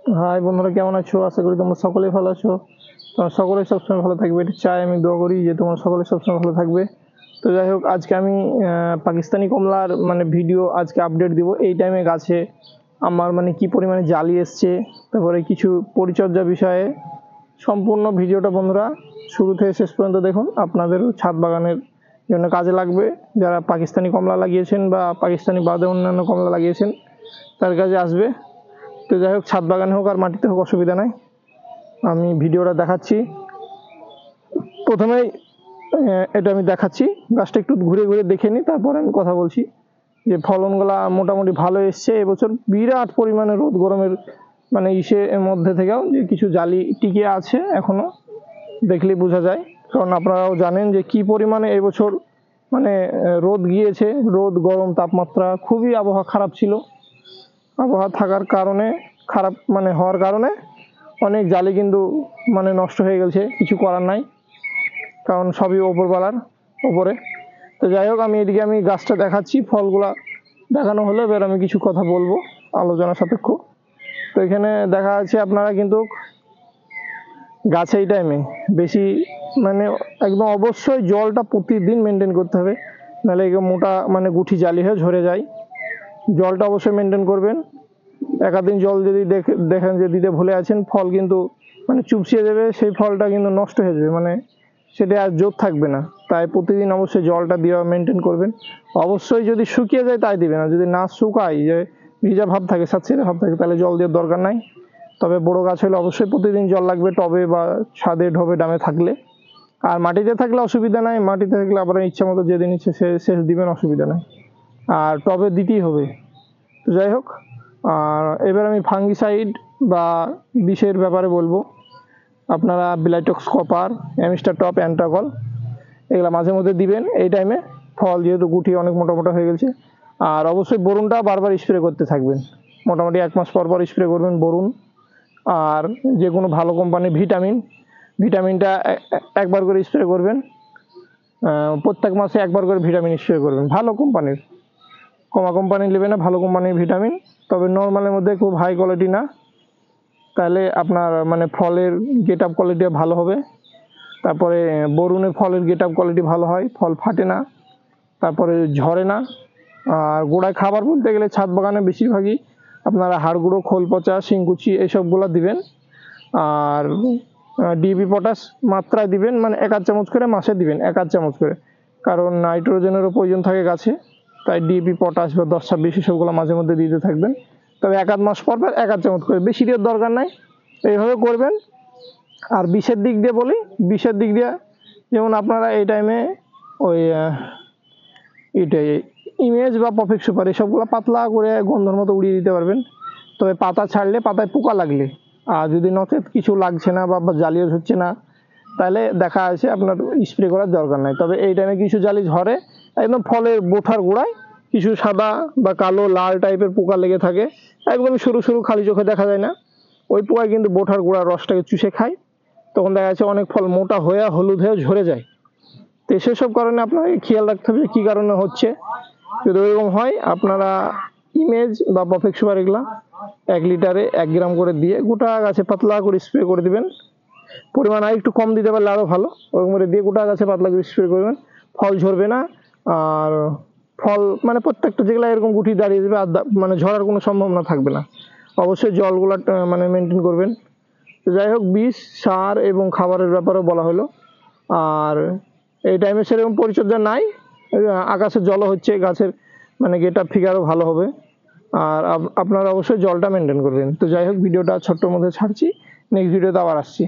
High বন্ধুরা, কেমন আছো? আশা করি তোমরা সকলেই ভালো আছো। তোমরা সকলে সবসময় ভালো থাকবে, এটা চাই, আমি দোয়া করি যে তোমরা সকলে সবসময় ভালো থাকবে। তো যাই হোক, আজকে আমি পাকিস্তানি কমলার ভিডিও আজকে আপডেট দিব। এই টাইমে গাছে আমার কি পরিমাণে জালি এসছে, তারপরে কিছু পরিচর্যা বিষয়ে সম্পূর্ণ ভিডিওটা বন্ধুরা শুরু থেকে শেষ পর্যন্ত দেখুন। আপনাদের ছাদ বাগানের জন্য কাজে লাগবে। যারা পাকিস্তানি কমলা লাগিয়েছেন বা পাকিস্তানি বাদে অন্যান্য কমলা লাগিয়েছেন তার কাজে আসবে। তো যাই হোক, ছাদ বাগানে হোক আর মাটিতে হোক অসুবিধা নাই, আমি ভিডিওটা দেখাচ্ছি। প্রথমেই এটা আমি দেখাচ্ছি, গাছটা একটু ঘুরে ঘুরে দেখে নিই, তারপরে আমি কথা বলছি। যে ফলনগুলা মোটামুটি ভালো এসছে এবছর। বিরাট পরিমাণে রোদ গরমের এর মধ্যে থেকেও যে কিছু জালি টিকে আছে এখনো, দেখলেই বোঝা যায়। কারণ আপনারাও জানেন যে কি পরিমাণে এবছর রোদ গিয়েছে, রোদ গরম তাপমাত্রা, খুবই আবহাওয়া খারাপ ছিল। আবহাওয়া থাকার কারণে খারাপ হওয়ার কারণে অনেক জালি কিন্তু নষ্ট হয়ে গেছে, কিছু করার নাই, কারণ সবই ওপরওয়ালার ওপরে। তো যাই হোক, এদিকে আমি গাছটা দেখাচ্ছি, ফলগুলা দেখানো হলে এবার আমি কিছু কথা বলবো আলোচনা সাপেক্ষ। তো এখানে দেখা যাচ্ছে আপনারা কিন্তু গাছে এই টাইমে বেশি একদম অবশ্যই জলটা প্রতিদিন মেনটেন করতে হবে, নাহলে এগুলো মোটা গুঠি জালি হয়ে ঝরে যায়। জলটা অবশ্যই মেনটেন করবেন। একাধিন জল যদি দেখেন যে দিতে ভুলে আছেন, ফল কিন্তু চুপসিয়ে দেবে, সেই ফলটা কিন্তু নষ্ট হয়ে যাবে, সেটা আর জোর থাকবে না। তাই প্রতিদিন অবশ্যই জলটা দেওয়া মেনটেন করবেন। অবশ্যই যদি শুকিয়ে যায় তাই দিবে না, যদি না শুকায়, যে ভিজা ভাব থাকে, স্যাঁতসেঁতে ভাব থাকে, তাহলে জল দেওয়ার দরকার নাই। তবে বড় গাছ হলে অবশ্যই প্রতিদিন জল লাগবে, টবে বা ছাদে ঢবে ডামে থাকলে। আর মাটিতে থাকলে অসুবিধা নাই, মাটিতে থাকলে আপনার ইচ্ছা মতো যেদিন ইচ্ছে শেষ দিবেন, অসুবিধা নাই। আর টবে দিতেই হবে। তো যাই হোক, আর এবার আমি ফাঙ্গিসাইড বা বিষের ব্যাপারে বলবো। আপনারা Blitox copper, Amistar top, Antracol এগুলো মাঝে মধ্যে দিবেন এই টাইমে। ফল যেহেতু গুটি অনেক মোটা মোটা হয়ে গেছে। আর অবশ্যই বরুণটা বারবার স্প্রে করতে থাকবেন, মোটামুটি 1 মাস পর পর স্প্রে করবেন বরুণ। আর যে কোনো ভালো কোম্পানির ভিটামিনটা একবার করে স্প্রে করবেন। প্রত্যেক মাসে একবার করে ভিটামিন স্প্রে করবেন, ভালো কোম্পানির। কমা কোম্পানির নেবে না, ভালো কোম্পানির ভিটামিন, তবে নর্মালের মধ্যে খুব হাই কোয়ালিটি না, তাহলে আপনার ফলের গেট আপ কোয়ালিটি ভালো হবে। তারপরে বরুণের ফলের গেট আপ কোয়ালিটি ভালো হয়, ফল ফাটে না, তারপরে ঝরে না। আর গোড়ায় খাবার বলতে গেলে ছাদ বাগানে বেশিরভাগই আপনারা হাড় গুঁড়ো, খোল পচা, শিংকুচি এসবগুলো দিবেন। আর ডিএপি পটাশ মাত্রায় দিবেন, 1/2 চামচ করে মাসে দিবেন, 1/2 চামচ করে, কারণ নাইট্রোজেনেরও প্রয়োজন থাকে গাছে। তাই ডিএপি পটাশ বা 10-26 এসবগুলো মাঝে মধ্যে দিতে থাকবেন। তবে 1/2 মাস পর পর 1/2 চামচ করে, বেশি দেওয়ার দরকার নাই, এইভাবে করবেন। আর বিষের দিক দিয়ে বলি, বিষের দিক দিয়ে যেমন আপনারা এই টাইমে ওই এটাই ইমেজ বা পারফেক্ট সুপার এসবগুলো পাতলা করে গন্ধর মতো উড়িয়ে দিতে পারবেন। তবে পাতা ছাড়লে, পাতায় পোকা লাগলে, আর যদি নচেত কিছু লাগছে না বা জালিও হচ্ছে না, তাহলে দেখা আছে আপনার স্প্রে করার দরকার নাই। তবে এই টাইমে কিছু জালি ঝরে, একদম ফলের বোঠার গোড়ায় কিছু সাদা বা কালো লাল টাইপের পোকা লেগে থাকে, একদম সরু সরু, খালি চোখে দেখা যায় না। ওই পোকায় কিন্তু বোঠার গোড়ার রসটাকে চুষে খায়, তখন দেখা যাচ্ছে অনেক ফল মোটা হয়ে হলুদ হয়ে ঝরে যায়। তো সেসব কারণে আপনাকে খেয়াল রাখতে হবে কী কারণে হচ্ছে। যদি ওইরকম হয়, আপনারা ইমেজ বা পারফেক্ট সুপার এগুলা 1 লিটারে 1 গ্রাম করে দিয়ে গোটা গাছে পাতলা করে স্প্রে করে দিবেন। পরিমাণ আর একটু কম দিতে পারলে আরও ভালো, ওরকম করে দিয়ে গোটা গাছে পাতলা করে স্প্রে করবেন। ফল ঝরবে না, আর ফল প্রত্যেকটা যেগুলো এরকম গুটি দাঁড়িয়ে যাবে, আর ঝরার কোনো সম্ভাবনা থাকবে না। অবশ্যই জলগুলো মেনটেন করবেন। তো যাই হোক, বিষ, সার এবং খাবারের ব্যাপারেও বলা হলো। আর এই টাইমে সেরকম পরিচর্যা নাই, আকাশে জলও হচ্ছে, গাছের গেট আপ ফিগারও ভালো হবে। আর আপনারা অবশ্যই জলটা মেনটেন করবেন। তো যাই হোক, ভিডিওটা ছোট্টর মধ্যে ছাড়ছি, নেক্সট ভিডিওতে আবার আসছি।